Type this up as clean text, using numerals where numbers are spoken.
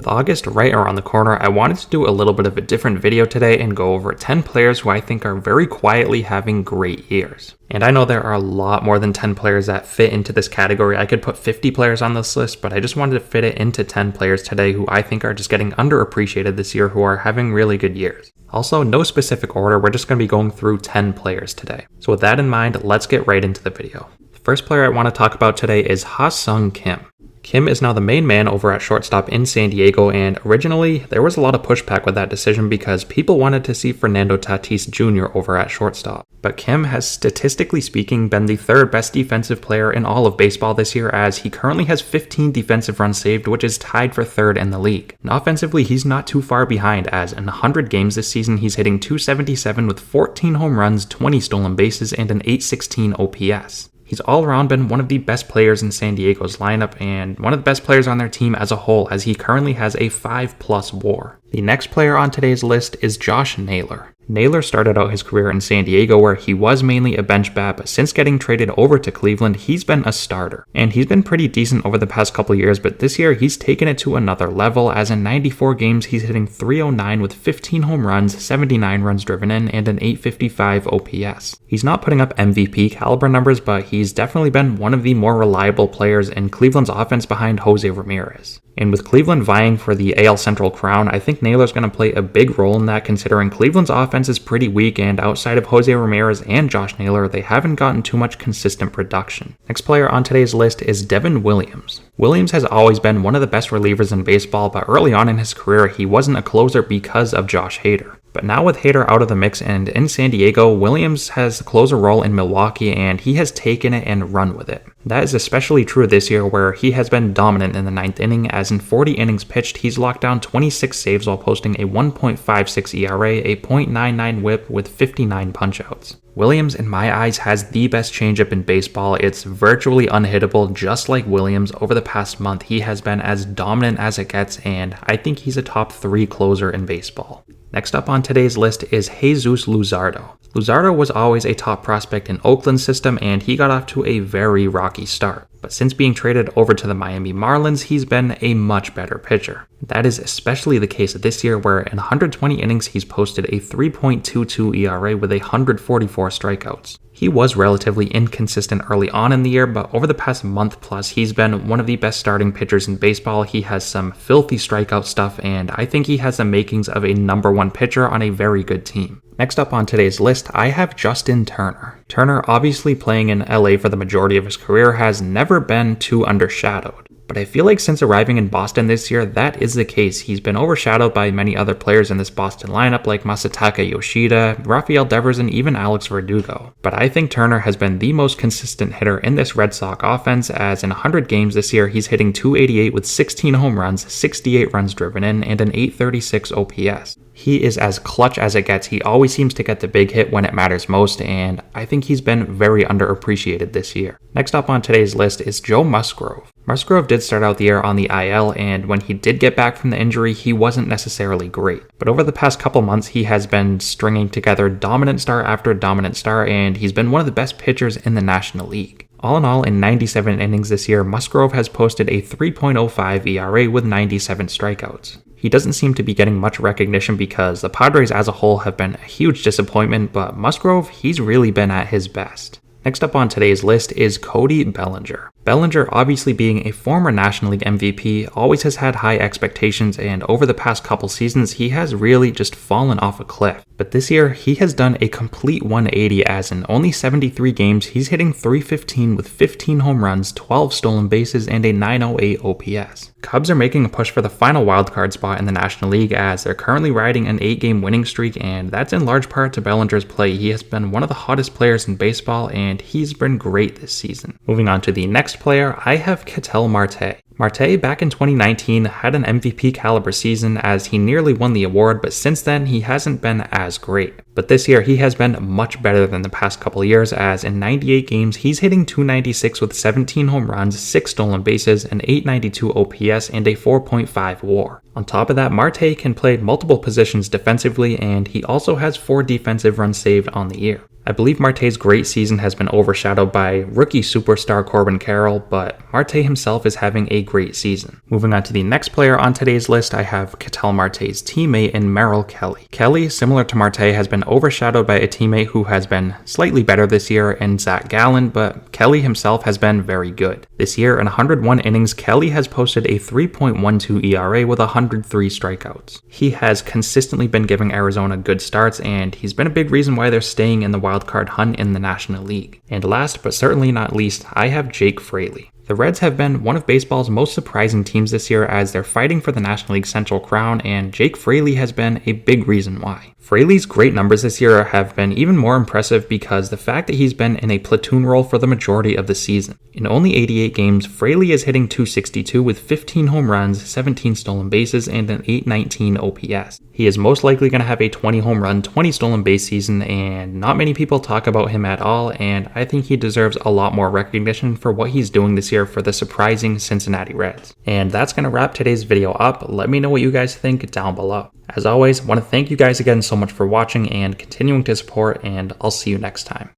With August right around the corner, I wanted to do a little bit of a different video today and go over 10 players who I think are very quietly having great years. And I know there are a lot more than 10 players that fit into this category. I could put 50 players on this list, but I just wanted to fit it into 10 players today who I think are just getting underappreciated this year, who are having really good years. Also, no specific order, we're just going to be going through 10 players today. So with that in mind, let's get right into the video. The first player I want to talk about today is Ha-Seong Kim. Kim is now the main man over at shortstop in San Diego, and originally there was a lot of pushback with that decision because people wanted to see Fernando Tatis Jr. over at shortstop. But Kim has, statistically speaking, been the third best defensive player in all of baseball this year, as he currently has 15 defensive runs saved, which is tied for third in the league. And offensively, he's not too far behind, as in 100 games this season, he's hitting .277 with 14 home runs, 20 stolen bases, and an .816 OPS. He's all around been one of the best players in San Diego's lineup and one of the best players on their team as a whole, as he currently has a 5+ WAR. The next player on today's list is Josh Naylor. Naylor started out his career in San Diego where he was mainly a bench bat, but since getting traded over to Cleveland, he's been a starter. And he's been pretty decent over the past couple years, but this year he's taken it to another level, as in 94 games he's hitting .309 with 15 home runs, 79 runs driven in, and an .855 OPS. He's not putting up MVP caliber numbers, but he's definitely been one of the more reliable players in Cleveland's offense behind Jose Ramirez. And with Cleveland vying for the AL Central crown, I think Naylor's going to play a big role in that, considering Cleveland's offense is pretty weak, and outside of Jose Ramirez and Josh Naylor, they haven't gotten too much consistent production. Next player on today's list is Devin Williams. Williams has always been one of the best relievers in baseball, but early on in his career, he wasn't a closer because of Josh Hader. But now with Hader out of the mix and in San Diego, Williams has the closer role in Milwaukee, and he has taken it and run with it. That is especially true this year, where he has been dominant in the 9th inning, as in 40 innings pitched, he's locked down 26 saves while posting a 1.56 ERA, a .99 whip with 59 punchouts. Williams, in my eyes, has the best changeup in baseball. It's virtually unhittable, just like Williams. Over the past month, he has been as dominant as it gets, and I think he's a top 3 closer in baseball. Next up on today's list is Jesus Luzardo. Luzardo was always a top prospect in Oakland's system, and he got off to a very rocky start. But since being traded over to the Miami Marlins, he's been a much better pitcher. That is especially the case this year, where in 120 innings he's posted a 3.22 ERA with 144 strikeouts. He was relatively inconsistent early on in the year, but over the past month plus, he's been one of the best starting pitchers in baseball. He has some filthy strikeout stuff, and I think he has the makings of a #1 pitcher on a very good team. Next up on today's list, I have Justin Turner. Turner, obviously playing in LA for the majority of his career, has never been too undershadowed. But I feel like since arriving in Boston this year, that is the case. He's been overshadowed by many other players in this Boston lineup like Masataka Yoshida, Rafael Devers, and even Alex Verdugo. But I think Turner has been the most consistent hitter in this Red Sox offense, as in 100 games this year, he's hitting .288 with 16 home runs, 68 runs driven in, and an .836 OPS. He is as clutch as it gets. He always seems to get the big hit when it matters most, and I think he's been very underappreciated this year. Next up on today's list is Joe Musgrove. Musgrove did start out the year on the IL, and when he did get back from the injury, he wasn't necessarily great. But over the past couple months, he has been stringing together dominant star after dominant star, and he's been one of the best pitchers in the National League. All in all, in 97 innings this year, Musgrove has posted a 3.05 ERA with 97 strikeouts. He doesn't seem to be getting much recognition because the Padres as a whole have been a huge disappointment, but Musgrove, he's really been at his best. Next up on today's list is Cody Bellinger. Bellinger, obviously being a former National League MVP, always has had high expectations, and over the past couple seasons, he has really just fallen off a cliff. But this year, he has done a complete 180, as in only 73 games, he's hitting .315 with 15 home runs, 12 stolen bases, and a .908 OPS. Cubs are making a push for the final wildcard spot in the National League, as they're currently riding an 8-game winning streak, and that's in large part to Bellinger's play. He has been one of the hottest players in baseball, and he's been great this season. Moving on to the next player, I have Ketel Marte. Marte, back in 2019, had an MVP caliber season as he nearly won the award, but since then he hasn't been as great. But this year he has been much better than the past couple years, as in 98 games he's hitting .296 with 17 home runs, 6 stolen bases, an .892 OPS, and a 4.5 WAR. On top of that, Marte can play multiple positions defensively, and he also has 4 defensive runs saved on the year. I believe Marte's great season has been overshadowed by rookie superstar Corbin Carroll, but Marte himself is having a great season. Moving on to the next player on today's list, I have Ketel Marte's teammate in Merrill Kelly. Kelly, similar to Marte, has been overshadowed by a teammate who has been slightly better this year in Zach Gallen, but Kelly himself has been very good. This year, in 101 innings, Kelly has posted a 3.12 ERA with 103 strikeouts. He has consistently been giving Arizona good starts, and he's been a big reason why they're staying in the wildcard hunt in the National League. And last but certainly not least, I have Jake Fraley. The Reds have been one of baseball's most surprising teams this year as they're fighting for the National League Central crown, and Jake Fraley has been a big reason why. Fraley's great numbers this year have been even more impressive because the fact that he's been in a platoon role for the majority of the season. In only 88 games, Fraley is hitting .262 with 15 home runs, 17 stolen bases, and an .819 OPS. He is most likely going to have a 20 home run, 20 stolen base season, and not many people talk about him at all, and I think he deserves a lot more recognition for what he's doing this year for the surprising Cincinnati Reds. And that's going to wrap today's video up. Let me know what you guys think down below. As always, I want to thank you guys again so much for watching and continuing to support, and I'll see you next time.